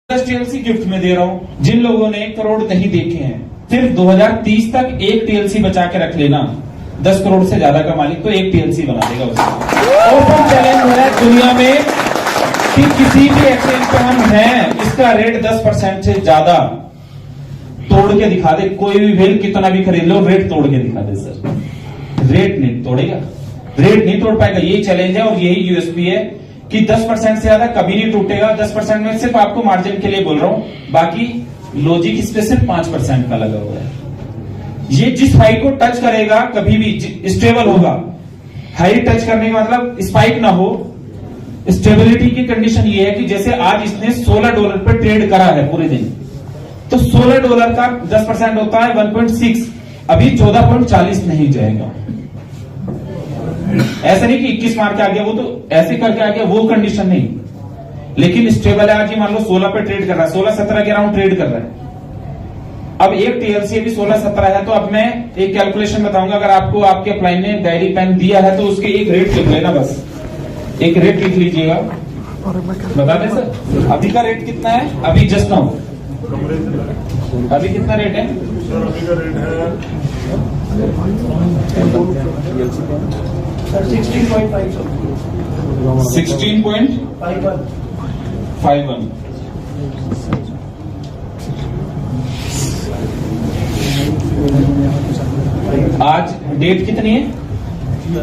10 TLC gift में दे रहा हूं। जिन लोगों ने करोड़ नहीं देखे हैं, सिर्फ 2030 तक एक टीएलसी बचा के रख लेना, 10 करोड़ से ज्यादा का मालिक तो एक टीएलसी बना देगा उसको। ओपन चैलेंज है दुनिया में कि किसी भी एक्सचेंज पे हम हैं, इसका रेट 10% से ज्यादा तोड़ के दिखा दे। कोई भी व्हेल कितना भी खरीद लो, रेट तोड़ के दिखा दे सर। रेट नहीं तोड़ेगा, रेट नहीं तोड़ पाएगा। यही चैलेंज है और यही यूएसपी है कि 10% से ज्यादा कभी नहीं टूटेगा। 10% में सिर्फ आपको मार्जिन के लिए बोल रहा हूं, बाकी लॉजिक इस पे सिर्फ 5% का लगा हुआ है। ये जिस हाई को टच करेगा कभी भी स्टेबल होगा। हाई टच करने का मतलब स्पाइक ना हो। स्टेबिलिटी की कंडीशन ये है कि जैसे आज इसने $16 पे ट्रेड करा है पूरे दिन, तो $16 का 10% होता है 1.6, अभी 14.40 नहीं जाएगा। ऐसा नहीं कि 21 मार के आ गया, वो तो ऐसे करके आ गया, वो कंडीशन नहीं। लेकिन स्टेबल है। आज ही मान लो 16 पे ट्रेड कर रहा है, 16-17 के अराउंड ट्रेड कर रहा है। अब एक टीएलसी अभी 16-17 है, तो अब मैं एक कैलकुलेशन बताऊंगा। अगर आपको आपके अपलाइन ने डायरी पेन दिया है तो उसके एक रेट लिख लेना, बस एक रेट लिख लीजिएगा। बता दें सर अभी का रेट कितना है? अभी जस्ट नाउ अभी कितना रेट है? सर अभी का रेट है 16.51। आज डेट कितनी है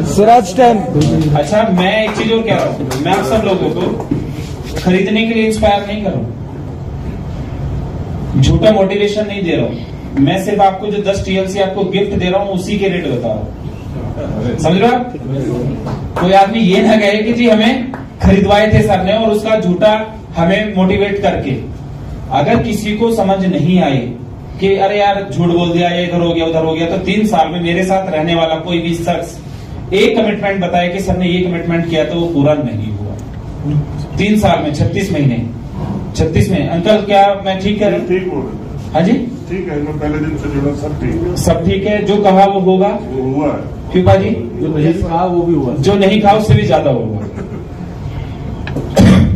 सर? आज 10। अच्छा, मैं एक चीज और कह रहा हूं, मैं आप सब लोगों को खरीदने के लिए इंस्पायर नहीं कर रहा हूं, झूठा मोटिवेशन नहीं दे रहा हूं। मैं सिर्फ आपको जो 10 टीएलसी आपको गिफ्ट दे रहा हूं उसी के रेट बता रहा हूं। समझ रहे हो आप? कोई आदमी ये ना कहे कि जी हमें खरीदवाए थे सर ने और उसका झूठा हमें मोटिवेट करके। अगर किसी को समझ नहीं आए कि अरे यार झूठ बोल दिया, ये इधर हो गया उधर हो गया, तो 3 साल में मेरे साथ रहने वाला कोई भी शख्स एक कमिटमेंट बताए कि सर ने ये कमिटमेंट किया तो वो पूरा नहीं हुआ। 3 साल में 36 महीने 36 में। अंकल क्या मैं ठीक कह रहा हूँ? ठीक बोल रहे हैं। हाँ जी ठीक है, मैं पहले दिन से जुड़ा, सब ठीक है। सब ठीक है। जो कहा वो होगा, वो हुआ है। क्यों बाजी? जो नहीं कहा वो भी हुआ, जो नहीं कहा उससे भी ज्यादा होगा।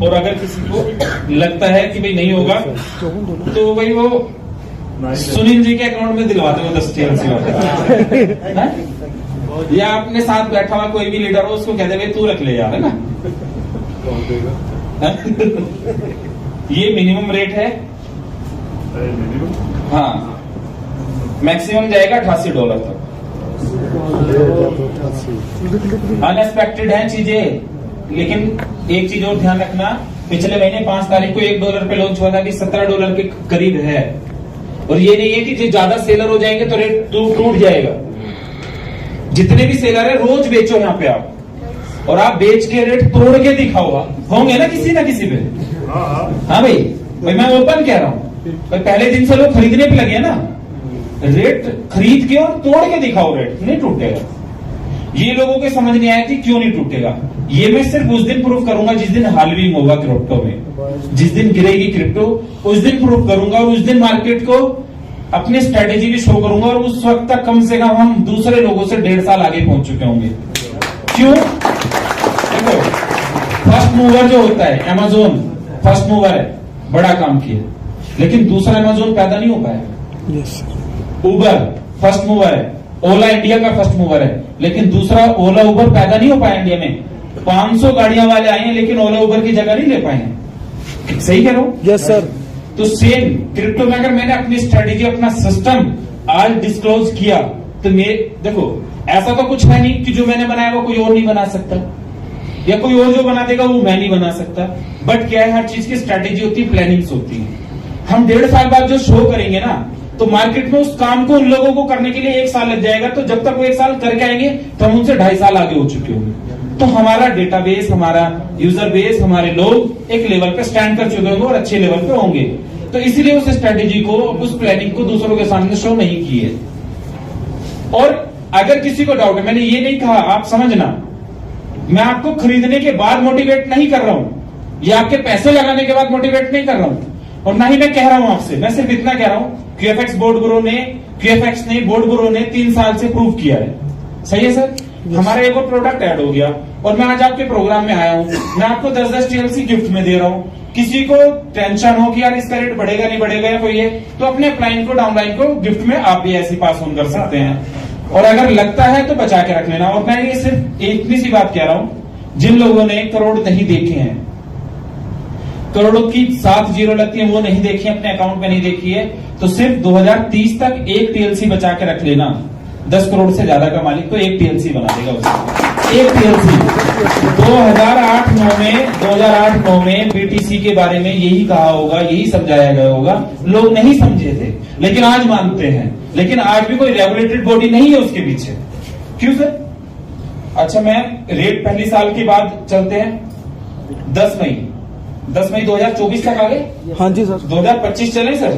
और अगर किसी को लगता है कि भाई नहीं होगा तो भाई वो सुनील जी के अकाउंट में दिलवाते हो 10 टीएलसी या अपने साथ बैठा हुआ कोई भी लीडर हो उसको कह दे भाई तू रख ले यार, है ना? ये मिनिमम रेट है। हाँ, मैक्सिमम जाएगा $88 तक। अनएक्सपेक्टेड है चीजें, लेकिन एक चीज और ध्यान रखना, पिछले महीने 5 तारीख को $1 पे लॉन्च हुआ था, अभी $17 के करीब है। और ये नहीं है कि जो ज्यादा सेलर हो जाएंगे तो रेट टूट जाएगा। जितने भी सेलर है रोज बेचो यहाँ पे आप, और आप बेच के रेट तोड़ के दिखाओ। होंगे ना किसी पे। हाँ भाई मैं ओपन कह रहा हूँ, पहले दिन से लोग खरीदने पे लगे ना। रेट खरीद के और तोड़ के दिखाओ, रेट नहीं टूटेगा। ये लोगों के समझ नहीं आया कि क्यों नहीं टूटेगा। ये मैं सिर्फ उस दिन प्रूफ करूंगा जिस दिन हालविंग होगा क्रिप्टो में, जिस दिन गिरेगी क्रिप्टो उस दिन प्रूफ करूंगा, और उस दिन मार्केट को अपनी स्ट्रेटेजी भी शो करूंगा। और उस वक्त तक कम से कम हम दूसरे लोगों से 1.5 साल आगे पहुंच चुके होंगे। क्यों? देखो, फर्स्ट मूवर जो होता है, अमेज़न फर्स्ट मूवर है, बड़ा काम किया, लेकिन दूसरा अमेज़न पैदा नहीं हो पाया। उबर फर्स्ट मूवर है, ओला इंडिया का फर्स्ट मूवर है, लेकिन दूसरा ओला उबर पैदा नहीं हो पाया इंडिया में। 500 गाड़ियां वाले आए हैं, लेकिन ओला उबर की जगह नहीं ले पाए। सही कह रहा हूं? Yes sir. तो सेम क्रिप्टो में अगर मैंने अपनी स्ट्रेटेजी, अपना सिस्टम आज डिस्क्लोज किया, तो देखो ऐसा तो कुछ है नहीं कि जो मैंने बनाया वो कोई और नहीं बना सकता, या कोई और जो बना देगा वो मैं नहीं बना सकता। बट क्या है, हर चीज की स्ट्रेटेजी होती है, प्लानिंग्स होती है। हम 1.5 साल बाद जो शो करेंगे ना, तो मार्केट में उस काम को उन लोगों को करने के लिए 1 साल लग जाएगा। तो जब तक वो 1 साल करके आएंगे तो हम उनसे 2.5 साल आगे हो चुके होंगे। तो हमारा डेटाबेस, हमारा यूजर बेस, हमारे लोग एक लेवल पे स्टैंड कर चुके होंगे और अच्छे लेवल पे होंगे। तो इसलिए उस स्ट्रेटेजी को, उस प्लानिंग को दूसरों के सामने शो नहीं की है। और अगर किसी को डाउट है, मैंने ये नहीं कहा, आप समझना, मैं आपको खरीदने के बाद मोटिवेट नहीं कर रहा हूं, या आपके पैसे लगाने के बाद मोटिवेट नहीं कर रहा हूं, और ना ही मैं कह रहा हूं आपसे। मैं सिर्फ इतना कह रहा हूं, क्यूएफएक्स ने बोर्ड ब्रो ने 3 साल से प्रूव किया है। सही है सर? हमारा एक और प्रोडक्ट ऐड हो गया और मैं आज आपके प्रोग्राम में आया हूँ, मैं आपको 10-10 TLC गिफ्ट में दे रहा हूँ। किसी को टेंशन हो कि यार इसका रेट बढ़ेगा नहीं बढ़ेगा या कोई है, तो अपने अपलाइन को डाउनलाइन को गिफ्ट में आप भी ऐसी पास ऑन कर सकते हैं। और अगर लगता है तो बचा के रख लेना। और मैं ये सिर्फ इतनी सी बात कह रहा हूँ, जिन लोगों ने करोड़ नहीं देखे हैं, करोड़ों की 7 जीरो लगती है, वो नहीं देखी है, अपने अकाउंट में नहीं देखी है, तो सिर्फ 2030 तक एक TLC बचा के रख लेना। 10 करोड़ से ज्यादा का मालिक तो एक TLC बना देगा उसको, एक TLC। 2008-9 में BTC के बारे में यही कहा होगा, यही समझाया गया होगा, लोग नहीं समझे थे, लेकिन आज मानते हैं। लेकिन आज भी कोई रेगुलेटेड बॉडी नहीं है उसके पीछे। क्यों सर? अच्छा, मैं रेट पहली साल के बाद चलते हैं। 10 मई 2024 तक आ गए। हाँ जी सर। 2025 चले सर।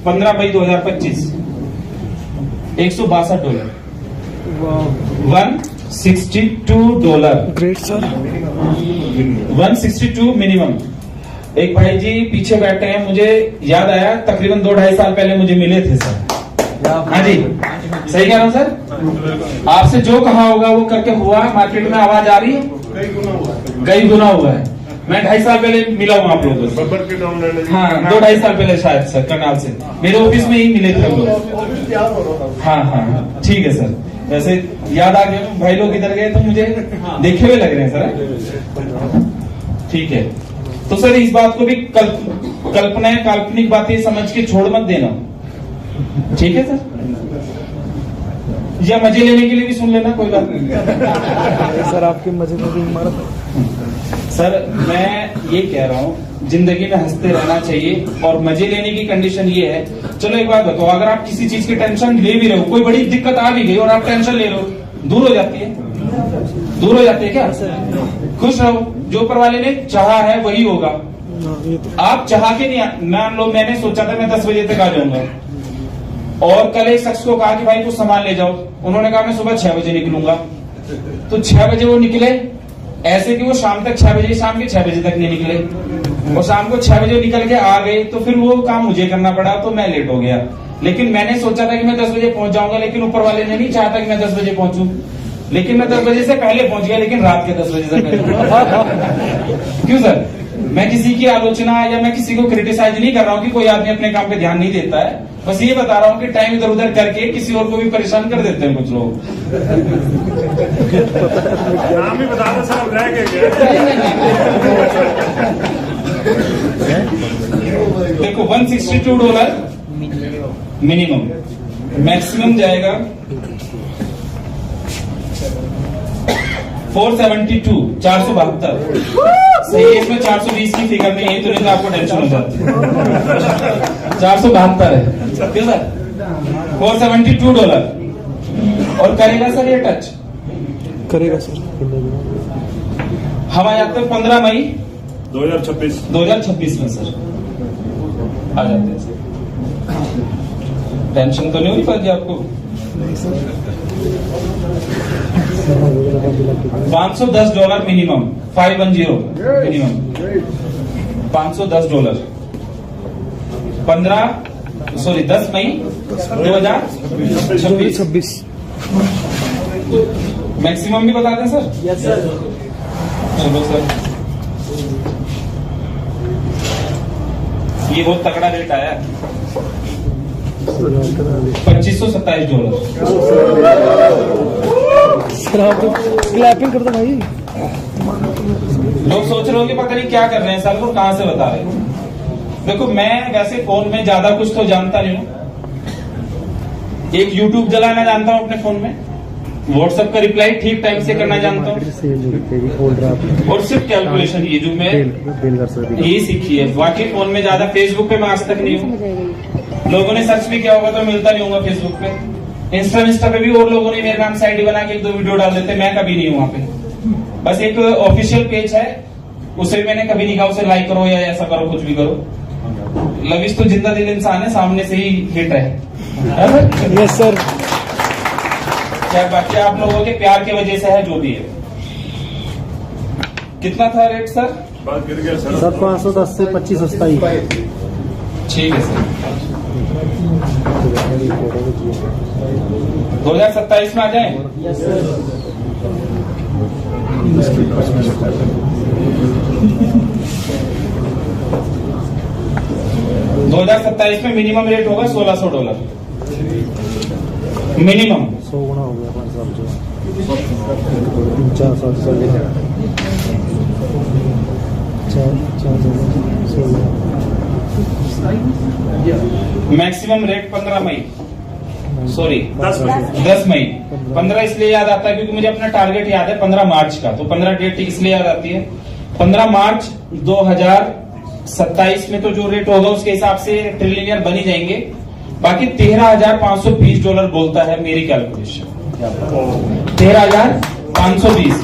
$15 मई 2025 $162, $162, ग्रेट सर। 162 मिनिमम। एक भाई जी पीछे बैठे हैं, मुझे याद आया तकरीबन 2-2.5 साल पहले मुझे मिले थे सर। हाँ जी, सही कह रहा हूँ सर? आपसे जो कहा होगा वो करके हुआ। मार्केट में आवाज आ रही है, कई गुना हुआ है। मैं 2.5 साल पहले मिला हूँ आप लोगों से। बब्बर के डाउनलाइन हाँ, 2-2.5 साल पहले शायद सर, करनाल से मेरे ऑफिस में ही मिले थे हम लोग। हाँ, ठीक है सर। वैसे याद आ गया, भाई लोग इधर गए तो मुझे देखे हुए लग रहे हैं सर। ठीक है, तो सर इस बात को भी कल्पना काल्पनिक बातें समझ के छोड़ मत देना, ठीक है सर? या मजे लेने के लिए भी सुन लेना, कोई बात नहीं। सर आपके मजे में भी इमारत। सर मैं ये कह रहा हूँ, जिंदगी में हंसते रहना चाहिए और मजे लेने की कंडीशन ये है। चलो एक बात बताओ, अगर आप किसी चीज की टेंशन ले भी रहे हो, कोई बड़ी दिक्कत आ भी गई और आप टेंशन ले रहे हो, दूर हो जाती है? दूर हो जाती है क्या? खुश रहो, जो ऊपर वाले ने चाहा है वही होगा। आप चाह के नहीं, मान लो मैंने सोचा था मैं 10 बजे तक आ जाऊंगा और कल एक शख्स को कहा कि भाई कुछ सामान ले जाओ, उन्होंने कहा मैं सुबह 6 बजे निकलूंगा, तो 6 बजे वो निकले, ऐसे कि वो शाम तक 6 बजे, शाम के 6 बजे तक नहीं निकले, और शाम को 6 बजे निकल के आ गए, तो फिर वो काम मुझे करना पड़ा, तो मैं लेट हो गया। लेकिन मैंने सोचा था कि मैं 10 बजे पहुंच जाऊंगा, लेकिन ऊपर वाले ने नहीं चाहता कि मैं 10 बजे पहुंचूं, लेकिन मैं 10 बजे से पहले पहुंच गया, लेकिन रात के 10 बजे से पहले। क्यों सर? मैं किसी की आलोचना या मैं किसी को क्रिटिसाइज नहीं कर रहा हूँ कि कोई आदमी अपने काम पे ध्यान नहीं देता है, बस ये बता रहा हूँ कि टाइम इधर उधर करके किसी और को भी परेशान कर देते हैं कुछ लोग। नाम ही बता दो सर, रह गए। देखो $162 मिनिमम, मैक्सिमम जाएगा 472, 472। सही है, इसमें 420 की फिगर नहीं है, तो नहीं तो आपको टेंशन हो जाती है। 472 है, क्यों सर? $472 और करेगा सर ये टच? करेगा सर। हम आ जाते हैं 15 मई 2026 में सर आ जाते हैं सर। टेंशन तो नहीं हुई पाजी आपको? $510 मिनिमम, 510 मिनिमम, $510। 10 मई 2026। मैक्सिमम भी बता दें सर? Yes sir. चलो सर, ये बहुत तगड़ा रेट आया है, $2527। सर आप तो क्लैपिंग कर दो भाई। लोग सोच रहे होंगे पता नहीं क्या कर रहे हैं सर, वो कहां से बता रहे हैं। देखो मैं वैसे फोन में ज्यादा कुछ तो जानता नहीं हूँ, एक YouTube चलाना जानता हूँ अपने फोन में, व्हाट्सएप का रिप्लाई ठीक टाइम से करना जानता हूँ, और सिर्फ कैलकुलेशन ये जो मैं यही सीखी है। बाकी फोन में ज्यादा, फेसबुक पे मैं आज तक नहीं हूँ। लोगों ने सर्च भी किया होगा तो मिलता नहीं होगा फेसबुक पे। इंस्टा पे भी और लोगों ने मेरे नाम से आईडी बना के 1-2 वीडियो डाल देते, मैं कभी नहीं हूँ वहां पे। बस एक ऑफिशियल पेज है, उसे भी मैंने कभी नहीं कहा उसे लाइक करो या ऐसा करो, कुछ भी करो। लविश तो जिंदा दिल इंसान है, सामने से ही हिट है। Yes sir. क्या बाकी आप लोगों के प्यार की वजह से है, जो भी है। कितना था रेट सर? बस गिर गया सर। सर 510 से 2527। ठीक है सर। 2027 में आ जाए। $2027 में मिनिमम रेट होगा $1600 मिनिमम। 100 गुना हो गया 5 साल जो 400 मैक्सिमम रेट 15 मई, सॉरी 10 मई। 10 मई। 15 इसलिए याद आता है क्योंकि मुझे अपना टारगेट याद है 15 मार्च का, तो 15 डेट इसलिए याद आती है। 15 मार्च 2027 में तो जो रेट होगा उसके हिसाब से ट्रिलियनियर बन ही जाएंगे। बाकी $13,520 बोलता है मेरी कैलकुलेशन। 13,520